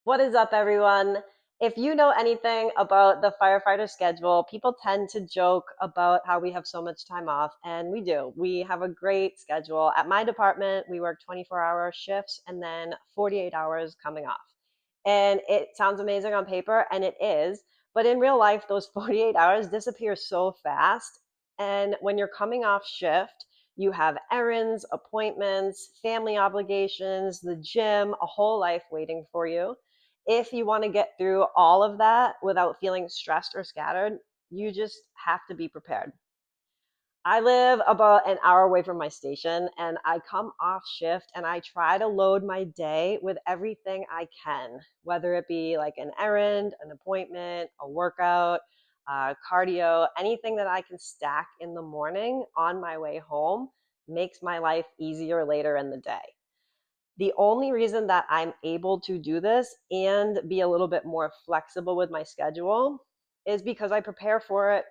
What is up, everyone? If you know anything about the firefighter schedule, people tend to joke about how we have so much time off, and we do. We have a great schedule. At my department, we work 24-hour shifts and then 48 hours coming off. And it sounds amazing on paper, and it is, but in real life, those 48 hours disappear so fast. And when you're coming off shift, you have errands, appointments, family obligations, the gym, a whole life waiting for you. If you want to get through all of that without feeling stressed or scattered, you just have to be prepared. I live about an hour away from my station, and I come off shift and I try to load my day with everything I can, whether it be like an errand, an appointment, a workout, cardio, anything that I can stack in the morning on my way home makes my life easier later in the day. The only reason that I'm able to do this and be a little bit more flexible with my schedule is because I prepare for it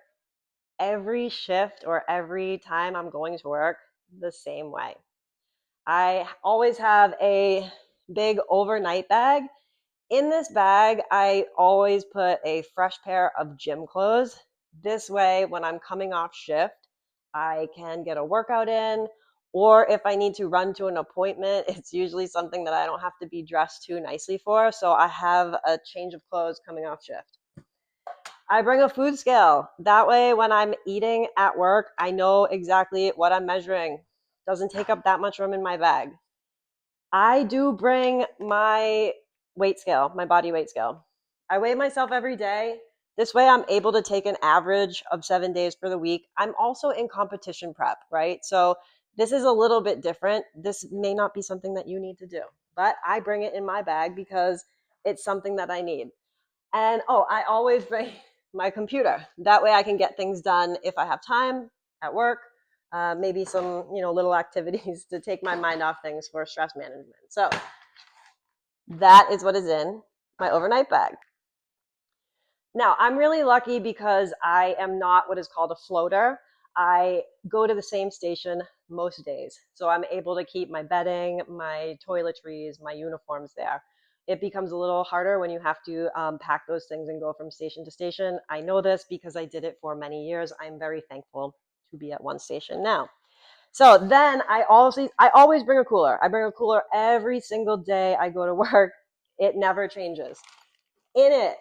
every shift or every time I'm going to work the same way. I always have a big overnight bag. In this bag, I always put a fresh pair of gym clothes. This way, when I'm coming off shift, I can get a workout in, or if I need to run to an appointment, it's usually something that I don't have to be dressed too nicely for. So I have a change of clothes coming off shift. I bring a food scale. That way, when I'm eating at work, I know exactly what I'm measuring. Doesn't take up that much room in my bag. I do bring my weight scale, my body weight scale. I weigh myself every day. This way, I'm able to take an average of 7 days for the week. I'm also in competition prep, right? So this is a little bit different. This may not be something that you need to do, but I bring it in my bag because it's something that I need. And I always bring my computer. That way I can get things done if I have time at work, maybe some, little activities to take my mind off things for stress management. So that is what is in my overnight bag. Now, I'm really lucky because I am not what is called a floater. I go to the same station most days. So I'm able to keep my bedding, my toiletries, my uniforms there. It becomes a little harder when you have to pack those things and go from station to station. I know this because I did it for many years. I'm very thankful to be at one station now. So then I always bring a cooler. I bring a cooler every single day I go to work. It never changes. In it,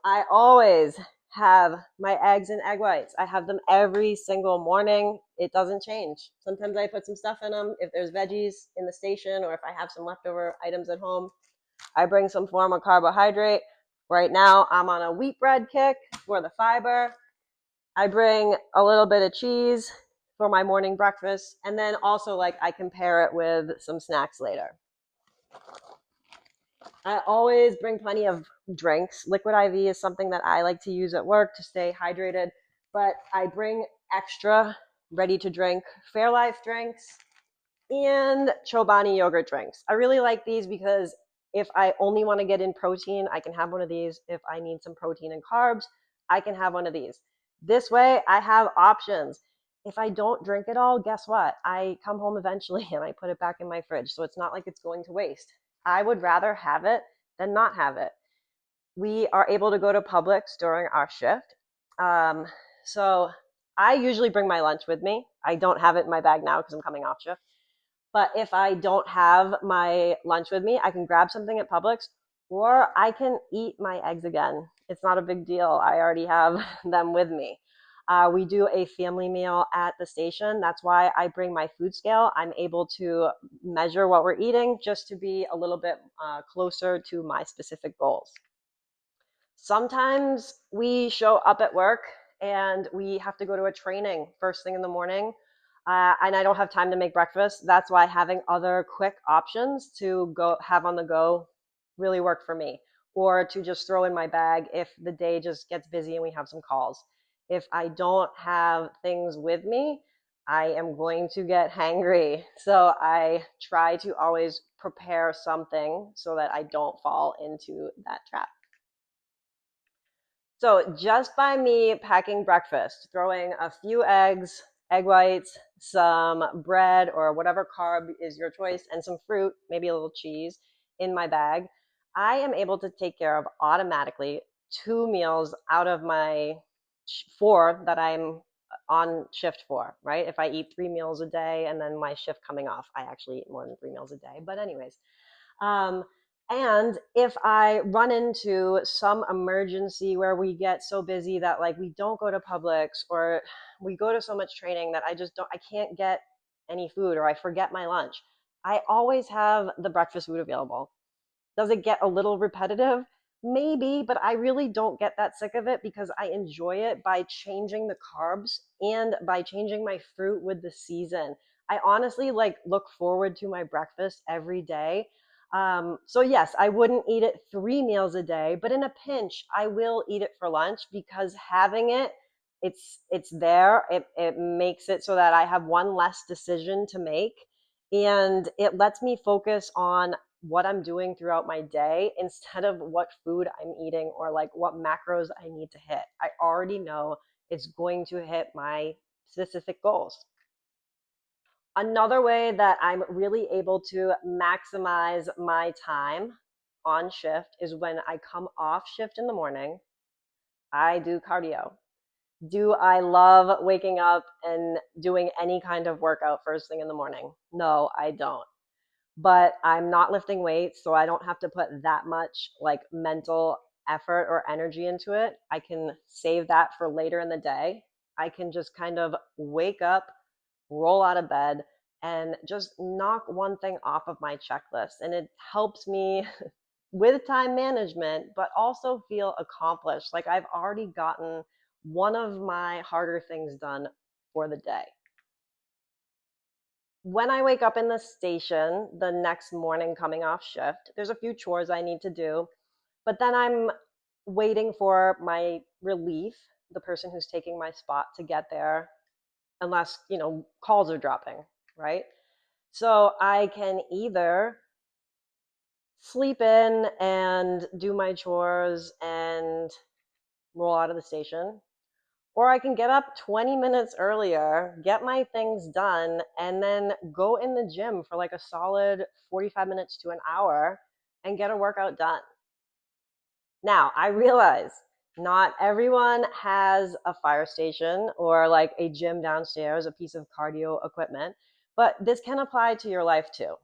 I always have my eggs and egg whites. I have them every single morning. It doesn't change. Sometimes I put some stuff in them if there's veggies in the station or if I have some leftover items at home. I bring some form of carbohydrate. Right now, I'm on a wheat bread kick for the fiber. I bring a little bit of cheese for my morning breakfast. And then also, I compare it with some snacks later. I always bring plenty of drinks. Liquid IV is something that I like to use at work to stay hydrated, but I bring extra ready to drink Fairlife drinks and Chobani yogurt drinks. I really like these because if I only want to get in protein, I can have one of these. If I need some protein and carbs, I can have one of these. This way, I have options. If I don't drink it all, guess what? I come home eventually and I put it back in my fridge. So it's not like it's going to waste. I would rather have it than not have it. We are able to go to Publix during our shift. So I usually bring my lunch with me. I don't have it in my bag now because I'm coming off shift. But if I don't have my lunch with me, I can grab something at Publix or I can eat my eggs again. It's not a big deal. I already have them with me. We do a family meal at the station. That's why I bring my food scale. I'm able to measure what we're eating just to be a little bit closer to my specific goals. Sometimes we show up at work and we have to go to a training first thing in the morning, and I don't have time to make breakfast. That's why having other quick options to go have on the go really work for me, or to just throw in my bag if the day just gets busy and we have some calls. If I don't have things with me, I am going to get hangry. So I try to always prepare something so that I don't fall into that trap. So just by me packing breakfast, throwing a few eggs, egg whites, some bread or whatever carb is your choice, and some fruit, maybe a little cheese in my bag, I am able to take care of automatically 2 meals out of my four that I'm on shift for, right? If I eat 3 meals a day and then my shift coming off, I actually eat more than 3 meals a day. But, anyways, um, and if I run into some emergency where we get so busy that like we don't go to Publix or we go to so much training that I can't get any food or I forget my lunch, I always have the breakfast food available. Does it get a little repetitive? Maybe, but I really don't get that sick of it because I enjoy it by changing the carbs and by changing my fruit with the season. I honestly like look forward to my breakfast every day. So yes, I wouldn't eat it 3 meals a day, but in a pinch, I will eat it for lunch because having it, it's there. It makes it so that I have one less decision to make, and it lets me focus on what I'm doing throughout my day instead of what food I'm eating or like what macros I need to hit. I already know it's going to hit my specific goals. Another way that I'm really able to maximize my time on shift is when I come off shift in the morning, I do cardio. Do I love waking up and doing any kind of workout first thing in the morning? No, I don't, but I'm not lifting weights, so I don't have to put that much like mental effort or energy into it. I can save that for later in the day. I can just kind of wake up, roll out of bed, and just knock one thing off of my checklist. And it helps me with time management, but also feel accomplished. Like I've already gotten one of my harder things done for the day. When I wake up in the station the next morning coming off shift, there's a few chores I need to do, but then I'm waiting for my relief, the person who's taking my spot, to get there, unless, calls are dropping, right? So I can either sleep in and do my chores and roll out of the station, or I can get up 20 minutes earlier, get my things done, and then go in the gym for like a solid 45 minutes to an hour and get a workout done. Now, I realize not everyone has a fire station or like a gym downstairs, a piece of cardio equipment, but this can apply to your life too.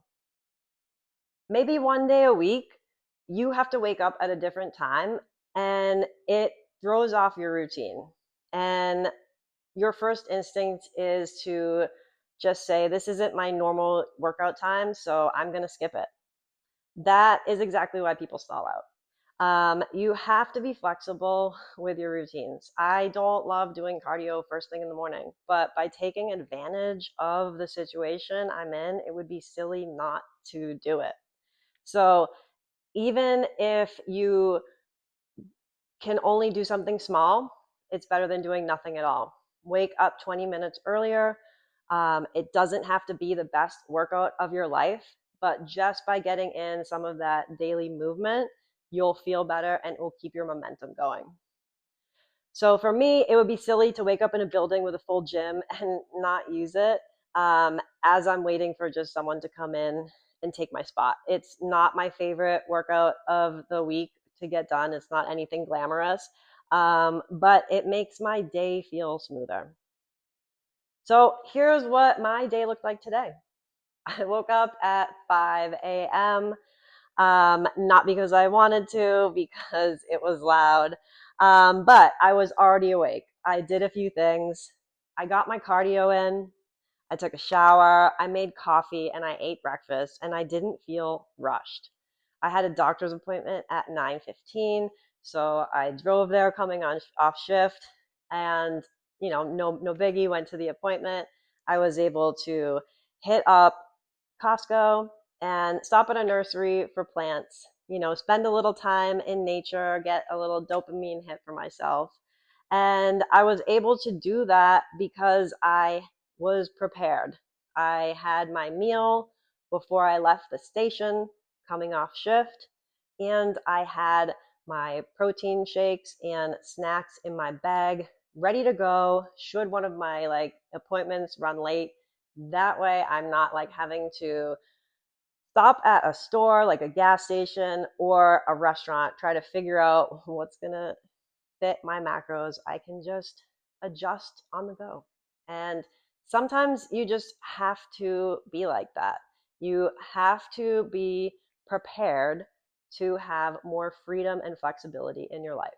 Maybe one day a week, you have to wake up at a different time and it throws off your routine. And your first instinct is to just say, this isn't my normal workout time, so I'm going to skip it. That is exactly why people stall out. You have to be flexible with your routines. I don't love doing cardio first thing in the morning, but by taking advantage of the situation I'm in, it would be silly not to do it. So even if you can only do something small, it's better than doing nothing at all. Wake up 20 minutes earlier. It doesn't have to be the best workout of your life, but just by getting in some of that daily movement, you'll feel better and it will keep your momentum going. So for me, it would be silly to wake up in a building with a full gym and not use it, as I'm waiting for just someone to come in and take my spot. It's not my favorite workout of the week to get done. It's not anything glamorous, but it makes my day feel smoother. So here's what my day looked like today. I woke up at 5 a.m. Not because I wanted to, because it was loud. But I was already awake. I did a few things. I got my cardio in. I took a shower. I made coffee and I ate breakfast and I didn't feel rushed. I had a doctor's appointment at 9:15, so I drove there coming on off shift, and no biggie, went to the appointment. I was able to hit up Costco and stop at a nursery for plants, spend a little time in nature, get a little dopamine hit for myself. And I was able to do that because I was prepared. I had my meal before I left the station coming off shift, and I had my protein shakes and snacks in my bag ready to go should one of my like appointments run late. That way I'm not like having to stop at a store like a gas station or a restaurant, try to figure out what's going to fit my macros. I can just adjust on the go. And sometimes you just have to be like that. You have to be prepared to have more freedom and flexibility in your life.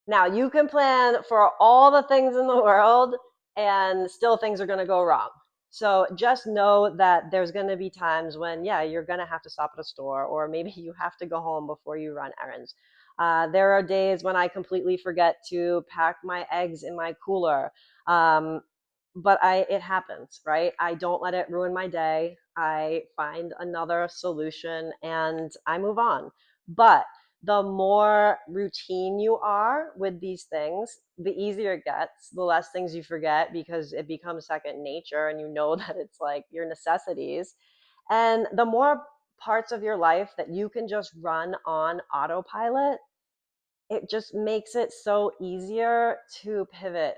Now, you can plan for all the things in the world and still things are going to go wrong. So just know that there's going to be times when, yeah, you're going to have to stop at a store, or maybe you have to go home before you run errands. There are days when I completely forget to pack my eggs in my cooler. Um, but it happens, right? I don't let it ruin my day. I find another solution and I move on. But the more routine you are with these things, the easier it gets, the less things you forget because it becomes second nature and you know that it's like your necessities. And the more parts of your life that you can just run on autopilot, it just makes it so easier to pivot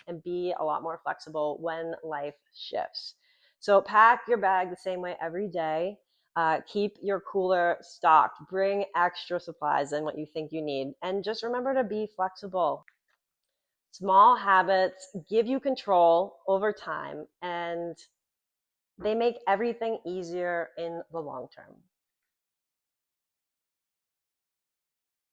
and be a lot more flexible when life shifts. So pack your bag the same way every day. Keep your cooler stocked. Bring extra supplies than what you think you need. And just remember to be flexible. Small habits give you control over time and they make everything easier in the long term.